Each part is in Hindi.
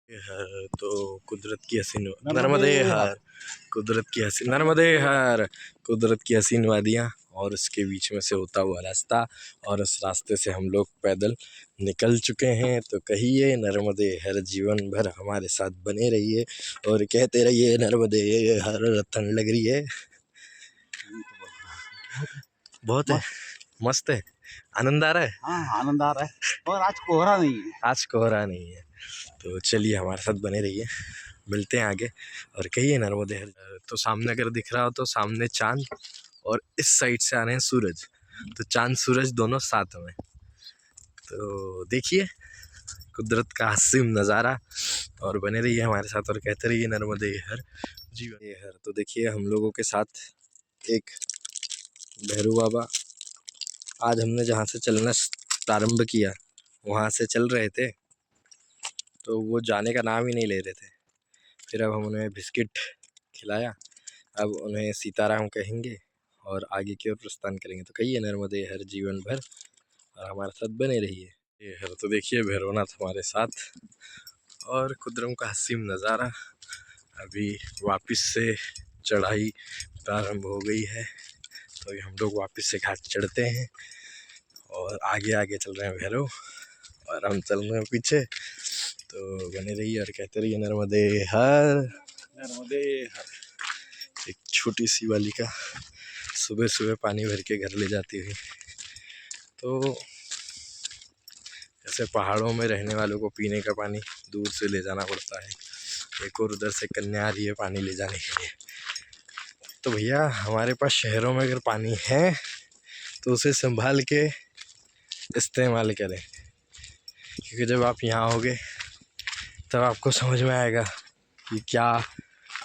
हर तो कुदरत की हसीन नर्मदे हर कुदरत की हसीन नर्मदे हर कुदरत की हसीन वादियाँ और उसके बीच में से होता हुआ रास्ता और उस रास्ते से हम लोग पैदल निकल चुके हैं। तो कहिए नर्मदे हर जीवन भर हमारे साथ बने रहिए और कहते रहिए नर्मदे हर। ठंड लग रही है, बहुत है, मस्त है, आनंद आ रहा है। हाँ आनंद आ रहा है और आज कोहरा नहीं है। आज कोहरा नहीं है। तो चलिए हमारे साथ बने रहिए, मिलते हैं आगे। और कहिए नर्मदे हर। तो सामने अगर दिख रहा हो तो सामने चांद और इस साइड से आ रहे हैं सूरज। तो चांद सूरज दोनों साथ में। तो देखिए कुदरत का हसीन नज़ारा और बने रहिए हमारे साथ और कहते रहिए नर्मदे हर जीवन हर। तो देखिए हम लोगों के साथ एक भैरू बाबा, आज हमने जहाँ से चलना प्रारंभ किया वहाँ से चल रहे थे तो वो जाने का नाम ही नहीं ले रहे थे। फिर अब हम उन्हें बिस्किट खिलाया, अब उन्हें सीताराम कहेंगे और आगे की ओर प्रस्थान करेंगे। तो कहिए नर्मदे हर जीवन भर और हमारे साथ बने रहिए। ये हर तो देखिए भैरवनाथ हमारे साथ और कुदरत का हसीन नज़ारा। अभी वापस से चढ़ाई प्रारंभ हो गई है तो हम लोग वापस से घाट चढ़ते हैं और आगे आगे चल रहे हैं भैरव और हम चल रहे हैं पीछे। तो बने रहिए और कहते रहिए नर्मदे हर नर्मदे हर। एक छोटी सी बालिका सुबह सुबह पानी भर के घर ले जाती हुई। तो जैसे पहाड़ों में रहने वालों को पीने का पानी दूर से ले जाना पड़ता है, एक और उधर से कन्या आ रही है पानी ले जाने के लिए। तो भैया हमारे पास शहरों में अगर पानी है तो उसे संभाल के इस्तेमाल करें, क्योंकि जब आप यहाँ आओगे तब आपको समझ में आएगा कि क्या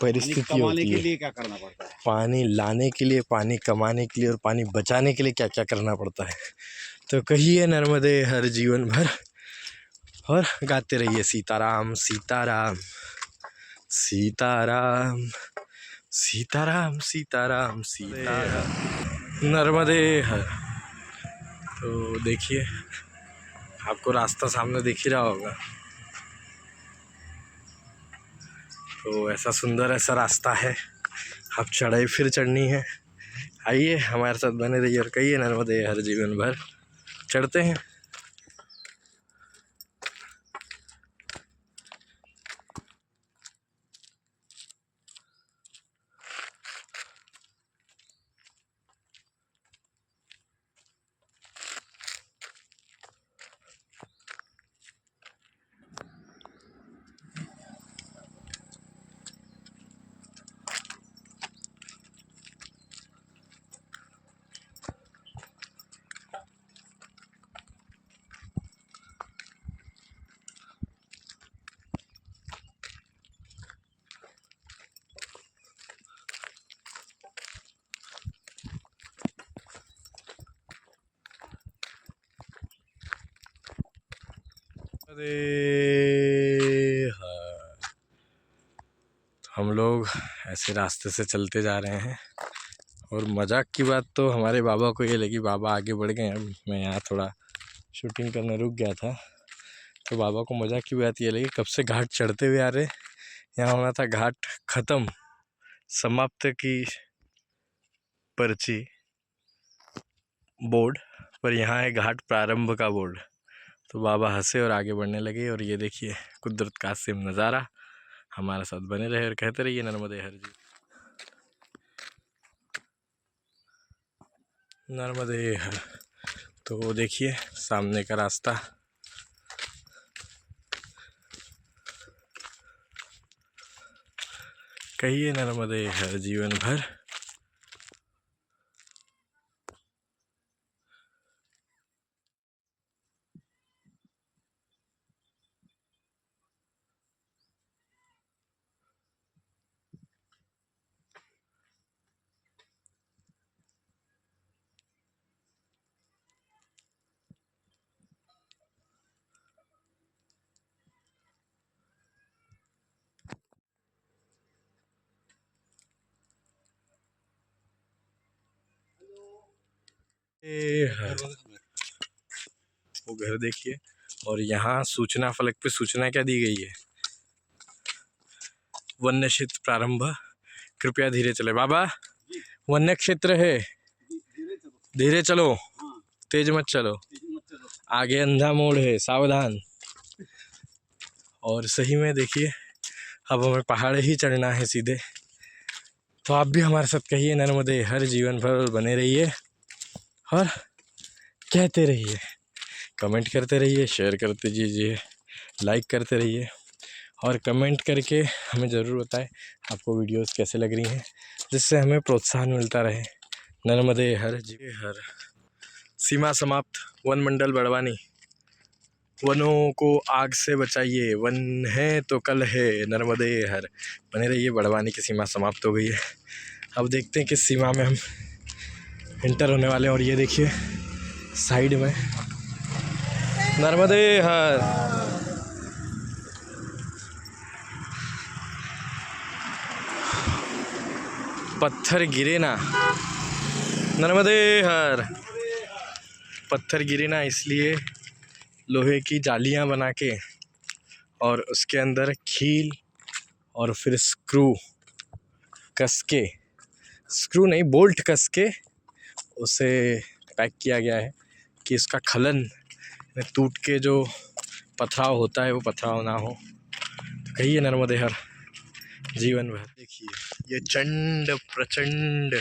परिस्थिति होती है। लिए क्या करना पड़ता है, पानी लाने के लिए, पानी कमाने के लिए और पानी बचाने के लिए क्या क्या करना पड़ता है। तो कहिए नर्मदे हर जीवन भर और गाते रहिए सीताराम सीताराम सीताराम सीताराम सीताराम सीताराम नर्मदे हर। तो देखिए आपको रास्ता सामने दिख ही रहा होगा। तो ऐसा सुंदर ऐसा रास्ता है, अब चढ़ाई फिर चढ़नी है। आइए हमारे साथ बने रहिए और कहिए नर्मदे हर जीवन भर। चढ़ते हैं। अरे हाँ, हम लोग ऐसे रास्ते से चलते जा रहे हैं और मजाक की बात तो हमारे बाबा को ये लगी, बाबा आगे बढ़ गए। अब मैं यहाँ थोड़ा शूटिंग करने रुक गया था तो बाबा को मजाक की बात ये लगी, कब से घाट चढ़ते हुए आ रहे, यहाँ होना था घाट ख़त्म, समाप्त की पर्ची बोर्ड, पर यहाँ है घाट प्रारंभ का बोर्ड। तो बाबा हंसे और आगे बढ़ने लगे। और ये देखिए कुदरत का हसीन नज़ारा, हमारे साथ बने रहे और कहते रहिए नर्मदे हर जी नर्मदे हर। तो देखिए सामने का रास्ता, कहिए नर्मदे हर जीवन भर। वो घर देखिए और यहाँ सूचना फलक पे सूचना क्या दी गई है, वन्य क्षेत्र प्रारंभ, कृपया धीरे चले। बाबा, वन्य क्षेत्र है, धीरे चलो, तेज मत चलो, आगे अंधा मोड़ है, सावधान। और सही में देखिए, अब हमें पहाड़ ही चढ़ना है सीधे। तो आप भी हमारे साथ कहिए नर्मदे हर, जीवन भर बने रहिए और कहते रहिए, कमेंट करते रहिए, शेयर करते दीजिए, लाइक करते रहिए और कमेंट करके हमें ज़रूर बताएं आपको वीडियोस कैसे लग रही हैं, जिससे हमें प्रोत्साहन मिलता रहे। नर्मदे हर, जी हर। सीमा समाप्त, वन मंडल बड़वानी। वनों को आग से बचाइए, वन है तो कल है, नर्मदे हर। बने रहिए, बड़वानी की सीमा समाप्त हो गई है। अब देखते हैं किस सीमा में हम इंटर होने वाले हैं। और ये देखिए साइड में नर्मदे हर। पत्थर गिरे ना, नर्मदे हर। पत्थर गिरे ना इसलिए लोहे की जालियां बना के और उसके अंदर खील और फिर स्क्रू कस के, स्क्रू नहीं बोल्ट कस के उसे पैक किया गया है कि इसका खलन में टूट के जो पथराव होता है वो पथराव ना हो। तो कहिए नर्मदे हर, जीवन भर। देखिए ये चंड प्रचंड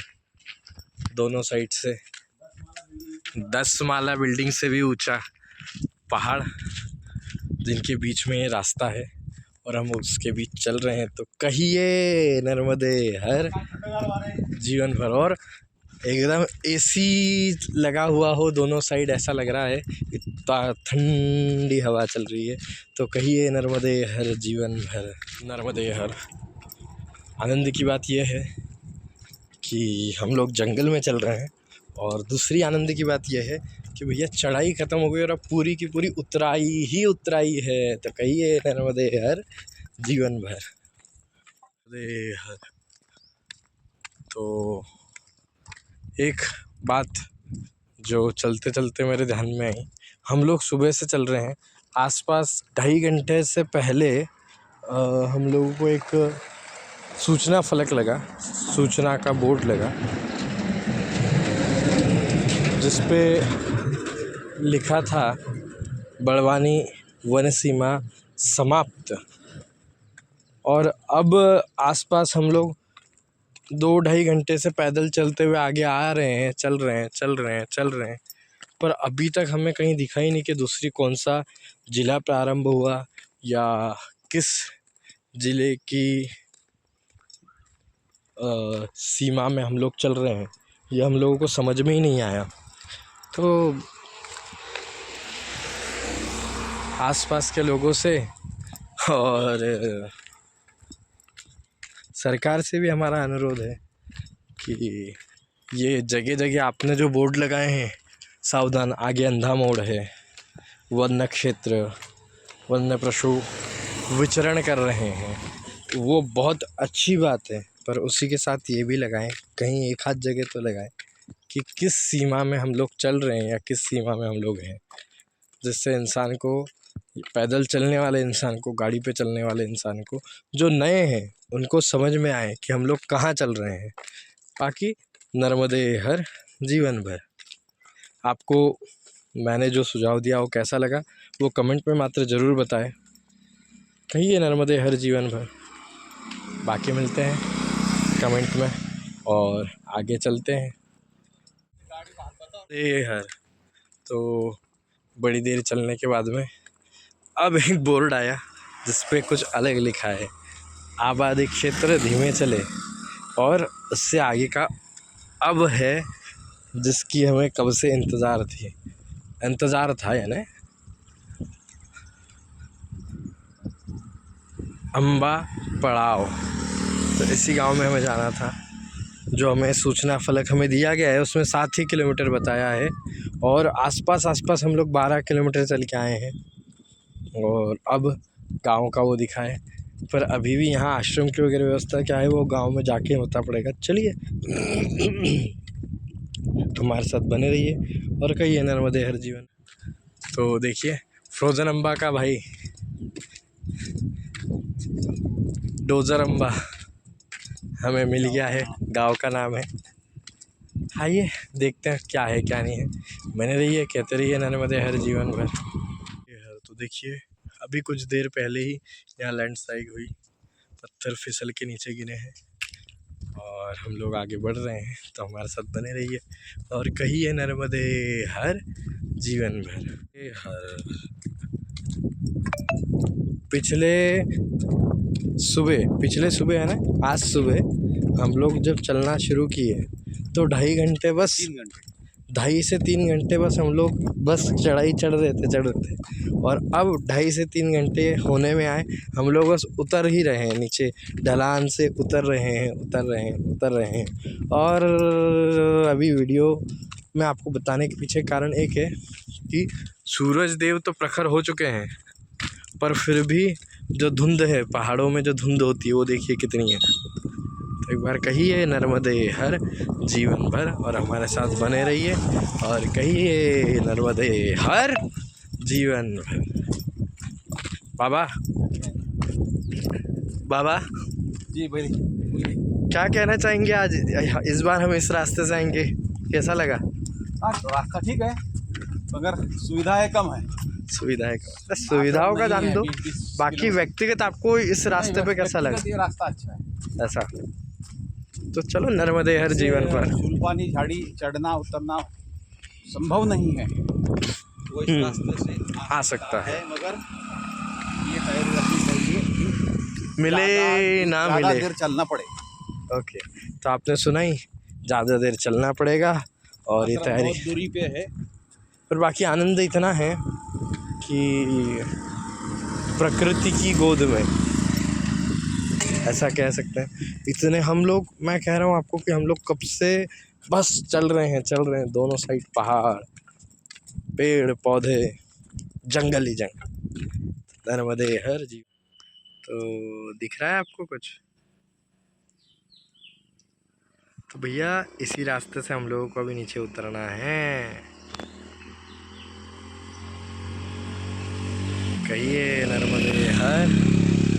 दोनों साइड से 10 माला बिल्डिंग से भी ऊंचा पहाड़, जिनके बीच में ये रास्ता है और हम उसके बीच चल रहे हैं। तो कहिए नर्मदे हर, जीवन भर। और एकदम एसी लगा हुआ हो दोनों साइड, ऐसा लग रहा है, इतना ठंडी हवा चल रही है। तो कहिए नर्मदे हर, जीवन भर। नर्मदे हर। आनंद की बात यह है कि हम लोग जंगल में चल रहे हैं और दूसरी आनंद की बात यह है कि भैया चढ़ाई ख़त्म हो गई और अब पूरी की पूरी उतराई ही उतराई है। तो कहिए नर्मदे हर, जीवन भर। नर्मदे हर। तो एक बात जो चलते चलते मेरे ध्यान में आई, हम लोग सुबह से चल रहे हैं, आसपास 2.5 घंटे से पहले हम लोगों को एक सूचना फलक लगा, सूचना का बोर्ड लगा, जिस पे लिखा था बड़वानी वन सीमा समाप्त। और अब आसपास हम लोग 2-2.5 घंटे से पैदल चलते हुए आगे आ रहे हैं, चल रहे हैं, पर अभी तक हमें कहीं दिखा ही नहीं कि दूसरी कौन सा ज़िला प्रारंभ हुआ या किस ज़िले की सीमा में हम लोग चल रहे हैं, ये हम लोगों को समझ में ही नहीं आया। तो आसपास के लोगों से और सरकार से भी हमारा अनुरोध है कि ये जगह जगह आपने जो बोर्ड लगाए हैं, सावधान आगे अंधा मोड़ है, वन्य क्षेत्र, वन्य पशु विचरण कर रहे हैं, वो बहुत अच्छी बात है, पर उसी के साथ ये भी लगाएं, कहीं एक आध जगह तो लगाएं कि किस सीमा में हम लोग चल रहे हैं या किस सीमा में हम लोग हैं, जिससे इंसान को, पैदल चलने वाले इंसान को, गाड़ी पे चलने वाले इंसान को, जो नए हैं उनको समझ में आए कि हम लोग कहाँ चल रहे हैं। बाकी नर्मदे हर, जीवन भर। आपको मैंने जो सुझाव दिया वो कैसा लगा वो कमेंट में मात्र ज़रूर बताएं। कहिए नर्मदे हर, जीवन भर। बाकी मिलते हैं कमेंट में और आगे चलते हैं। नर्मदे हर। तो बड़ी देर चलने के बाद में अब एक बोर्ड आया जिस पे कुछ अलग लिखा है, आबादी क्षेत्र धीमे चले, और उससे आगे का अब है जिसकी हमें कब से इंतज़ार था यानी अम्बा पड़ाव। तो इसी गांव में हमें जाना था, जो हमें सूचना फलक हमें दिया गया है उसमें 7 ही किलोमीटर बताया है, और आसपास हम लोग 12 किलोमीटर चल के आए हैं और अब गांव का वो दिखा है। पर अभी भी यहाँ आश्रम की वगैरह व्यवस्था क्या है वो गांव में जाके होता पड़ेगा। चलिए हमारे साथ बने रहिए और कहिए नर्मदे हर, जीवन। तो देखिए फ्रोज़न अम्बा का भाई डोजर अम्बा हमें मिल गया है, गांव का नाम है। आइए देखते हैं क्या है क्या नहीं है। बने रहिए, कहते रहिए नर्मदे हर जीवन भर। ये है तो देखिए, अभी कुछ देर पहले ही यहाँ लैंडस्लाइड हुई, पत्थर फिसल के नीचे गिरे हैं और हम लोग आगे बढ़ रहे हैं। तो हमारे साथ बने रहिए और कहिए नर्मदे हर जीवन भर। हर पिछले सुबह है ना, आज सुबह हम लोग जब चलना शुरू किए तो 2.5 घंटे बस 2.5 से 3 घंटे बस हम लोग बस चढ़ाई चढ़ रहे थे और अब 2.5 से 3 घंटे होने में आए, हम लोग बस उतर ही रहे हैं नीचे, ढलान से उतर रहे हैं। और अभी वीडियो में आपको बताने के पीछे कारण एक है कि सूरज देव तो प्रखर हो चुके हैं, पर फिर भी जो धुंध है पहाड़ों में, जो धुंध होती है वो देखिए कितनी है। तो एक बार कहिए नर्मदे हर जीवन भर और हमारे साथ बने रहिए और कहिए नर्मदे हर जीवन भर। बाबा जी बोलिए। क्या कहना चाहेंगे आज? इस बार हम इस रास्ते से आएंगे, कैसा लगा? हाँ तो रास्ता ठीक है, मगर सुविधाएं कम है। सुविधाओं का जान दो, बाकी व्यक्तिगत आपको इस रास्ते पे कैसा लगा? ये रास्ता अच्छा है ऐसा तो चलो नर्मदे हर जीवन भर। सुल्पानी झाड़ी चढ़ना उतरना संभव नहीं है, वो इस रास्ते से आ सकता है, मगर ये तैयारी रखनी चाहिए, मिले ना ज़्यादा मिले। देर चलना पड़े। ओके, तो आपने सुना ही, ज़्यादा देर चलना पड़ेगा और ये तैयारी बहुत दूरी पे है। पर बाकी आनंद इतना है कि प्रकृति की गोद में, ऐसा कह सकते हैं। इतने हम लोग, मैं कह रहा हूँ आपको कि हम लोग कब से बस चल रहे हैं, दोनों साइड पहाड़, पेड़ पौधे, जंगल ही जंगल, नर्मदे हर जीव। तो दिख रहा है आपको कुछ? तो भैया इसी रास्ते से हम लोगों को अभी नीचे उतरना है। कहिए नर्मदे हर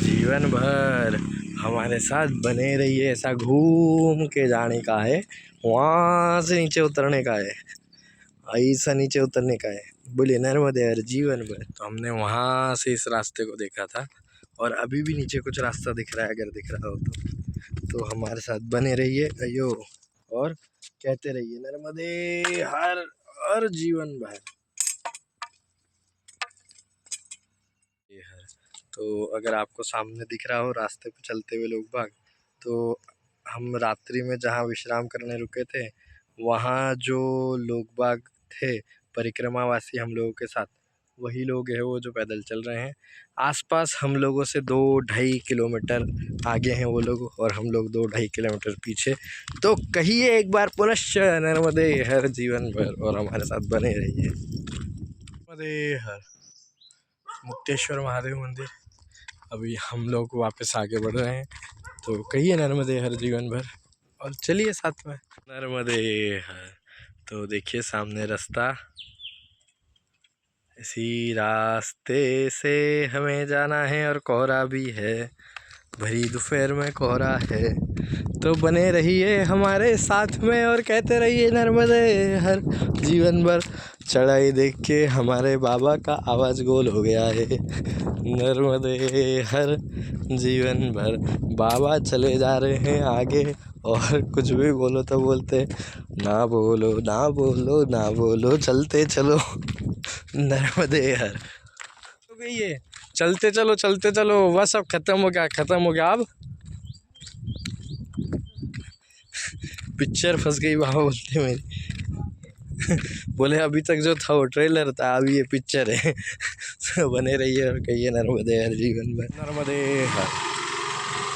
जीवन भर, हमारे साथ बने रहिए। ऐसा घूम के जाने का है, वहाँ से नीचे उतरने का है, ऐसा नीचे उतरने का है। बोलिए नर्मदे हर जीवन भर। तो हमने वहाँ से इस रास्ते को देखा था और अभी भी नीचे कुछ रास्ता दिख रहा है, अगर दिख रहा हो तो हमारे साथ बने रहिए अयो और कहते रहिए नर्मदे हर जीवन भर। तो अगर आपको सामने दिख रहा हो रास्ते पे चलते हुए लोग बाग, तो हम रात्रि में जहाँ विश्राम करने रुके थे, वहाँ जो लोग बाग थे परिक्रमावासी हम लोगों के साथ, वही लोग हैं वो जो पैदल चल रहे हैं। आसपास हम लोगों से 2-2.5 किलोमीटर आगे हैं वो लोग और हम लोग 2-2.5 किलोमीटर पीछे। तो कहिए एक बार पुनश्च नर्मदे हर जीवन भर और हमारे साथ बने रहिए। नर्मदे हर मुक्तेश्वर महादेव मंदिर, अभी हम लोग वापस आगे बढ़ रहे हैं। तो कहिए नर्मदे हर जीवन भर और चलिए साथ में नर्मदे हर। तो देखिए सामने रास्ता, इसी रास्ते से हमें जाना है और कोहरा भी है, भरी दोपहर में कोहरा है। तो बने रहिए हमारे साथ में और कहते रहिए नर्मदे हर जीवन भर। चढ़ाई देख के हमारे बाबा का आवाज़ गोल हो गया है, नर्मदे हर जीवन भर। बाबा चले जा रहे हैं आगे और कुछ भी बोलो तो बोलते ना बोलो ना बोलो ना बोलो, चलते चलो नर्मदे हर। तो गई है, चलते चलो, बस अब खत्म हो गया अब पिक्चर फंस गई बाबा बोलते मेरी बोले अभी तक जो था वो ट्रेलर था, अभी ये पिक्चर है तो बने रहिए और कहिए नर्मदे हर जीवन में। नर्मदे हर।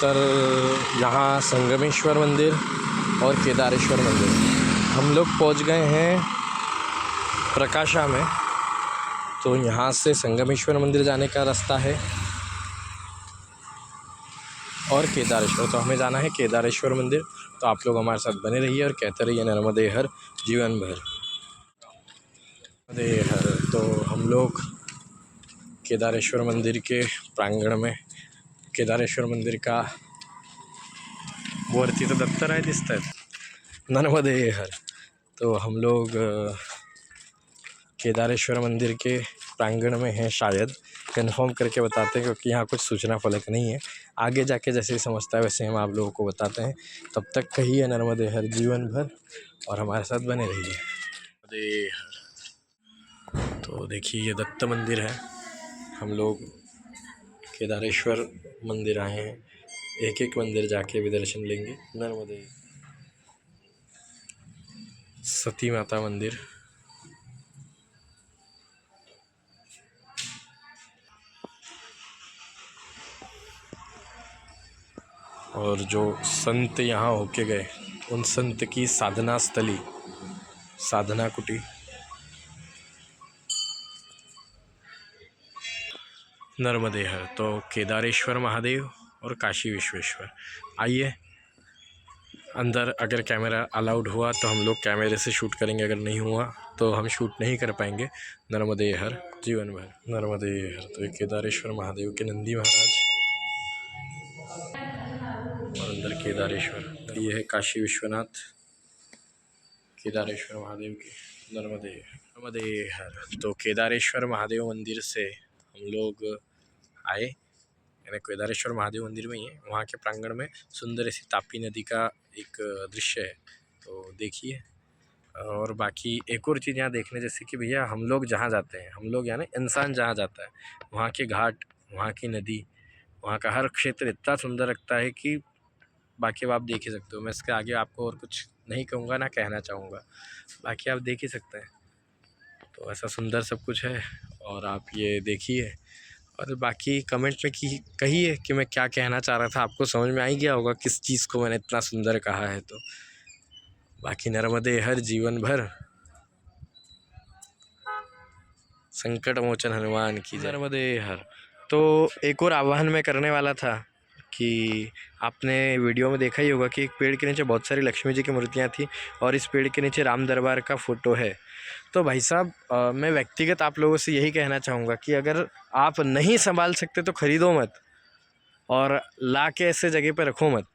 तर यहाँ संगमेश्वर मंदिर और केदारेश्वर मंदिर, हम लोग पहुँच गए हैं प्रकाशा में। तो यहाँ से संगमेश्वर मंदिर जाने का रास्ता है और केदारेश्वर, तो हमें जाना है केदारेश्वर मंदिर। तो आप लोग हमारे साथ बने रहिए और कहते रहिए नर्मदे हर जीवन भर। नर्मदे हर। तो हम लोग केदारेश्वर मंदिर के प्रांगण में केदारेश्वर मंदिर का वरती तर दत्तराय दिसत आहेत, नर्मदे हर। तो हम लोग केदारेश्वर मंदिर के प्रांगण में हैं शायद, कंफर्म करके बताते हैं क्योंकि यहाँ कुछ सूचना फलक नहीं है। आगे जाके जैसे ही समझता है वैसे हम आप लोगों को बताते हैं। तब तक कहिए नर्मदे हर जीवन भर और हमारे साथ बने रहिए। नर्मदे हर। तो देखिए ये दत्त मंदिर है, हम लोग केदारेश्वर मंदिर आए हैं, एक एक मंदिर जाके भी दर्शन लेंगे। नर्मदे। सती माता मंदिर, और जो संत यहाँ होके गए उन संत की साधना स्थली, साधना कुटी। नर्मदे हर। तो केदारेश्वर महादेव और काशी विश्वेश्वर। आइए अंदर, अगर कैमरा अलाउड हुआ तो हम लोग कैमरे से शूट करेंगे, अगर नहीं हुआ तो हम शूट नहीं कर पाएंगे। नर्मदे हर जीवन भर। नर्मदे हर। तो ये केदारेश्वर महादेव के नंदी महाराज और अंदर केदारेश्वर। ये है काशी विश्वनाथ, केदारेश्वर महादेव के। नर्मदे नर्मदे हर। तो केदारेश्वर महादेव मंदिर से हम लोग आए, यानी केदारेश्वर महादेव मंदिर में ही है, वहाँ के प्रांगण में सुंदर सी तापी नदी का एक दृश्य है, तो देखिए। और बाकी एक और चीज़ यहाँ देखने जैसे कि भैया हम लोग जहाँ जाते हैं, हम लोग यानी इंसान जहाँ जाता है, वहाँ के घाट, वहाँ की नदी, वहाँ का हर क्षेत्र इतना सुंदर लगता है कि बाकी अब आप देख ही सकते हो। मैं इसके आगे आपको और कुछ नहीं कहूँगा ना कहना चाहूँगा, बाकी आप देख ही सकते हैं। तो ऐसा सुंदर सब कुछ है और आप ये देखिए, और बाकी कमेंट में कहिए कि मैं क्या कहना चाह रहा था। आपको समझ में आ ही गया होगा किस चीज़ को मैंने इतना सुंदर कहा है। तो बाकी नर्मदे हर जीवन भर, संकट मोचन हनुमान की जय। नर्मदे हर। तो एक और आह्वान मैं करने वाला था कि आपने वीडियो में देखा ही होगा कि एक पेड़ के नीचे बहुत सारी लक्ष्मी जी की मूर्तियाँ थी और इस पेड़ के नीचे राम दरबार का फ़ोटो है। तो भाई साहब मैं व्यक्तिगत आप लोगों से यही कहना चाहूँगा कि अगर आप नहीं संभाल सकते तो ख़रीदो मत और ला के ऐसे जगह पे रखो मत।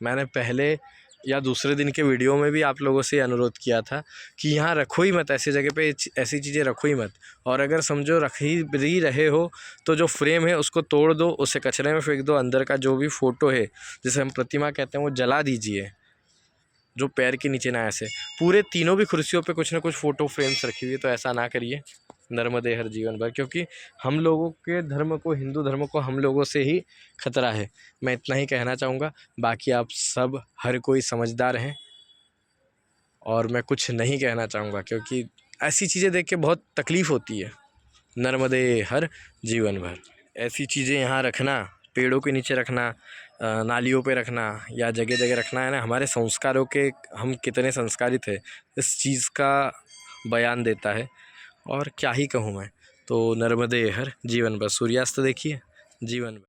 मैंने पहले या दूसरे दिन के वीडियो में भी आप लोगों से अनुरोध किया था कि यहाँ रखो ही मत, ऐसी जगह पे ऐसी चीज़ें रखो ही मत। और अगर समझो रख ही रहे हो तो जो फ्रेम है उसको तोड़ दो, उसे कचरे में फेंक दो। अंदर का जो भी फ़ोटो है, जिसे हम प्रतिमा कहते हैं, वो जला दीजिए, जो पैर के नीचे ना। ऐसे पूरे तीनों भी कुर्सियों पे कुछ ना कुछ फ़ोटो फ्रेम्स रखी हुई है, तो ऐसा ना करिए। नर्मदे हर जीवन भर, क्योंकि हम लोगों के धर्म को, हिंदू धर्म को हम लोगों से ही खतरा है। मैं इतना ही कहना चाहूँगा, बाकी आप सब हर कोई समझदार हैं और मैं कुछ नहीं कहना चाहूँगा, क्योंकि ऐसी चीज़ें देख के बहुत तकलीफ़ होती है। नर्मदे हर जीवन भर। ऐसी चीज़ें यहाँ रखना, पेड़ों के नीचे रखना, नालियों पे रखना या जगह जगह रखना है ना, हमारे संस्कारों के, हम कितने संस्कारित है इस चीज़ का बयान देता है। और क्या ही कहूँ मैं। तो नर्मदे हर जीवन भर। सूर्यास्त देखिए जीवन भर।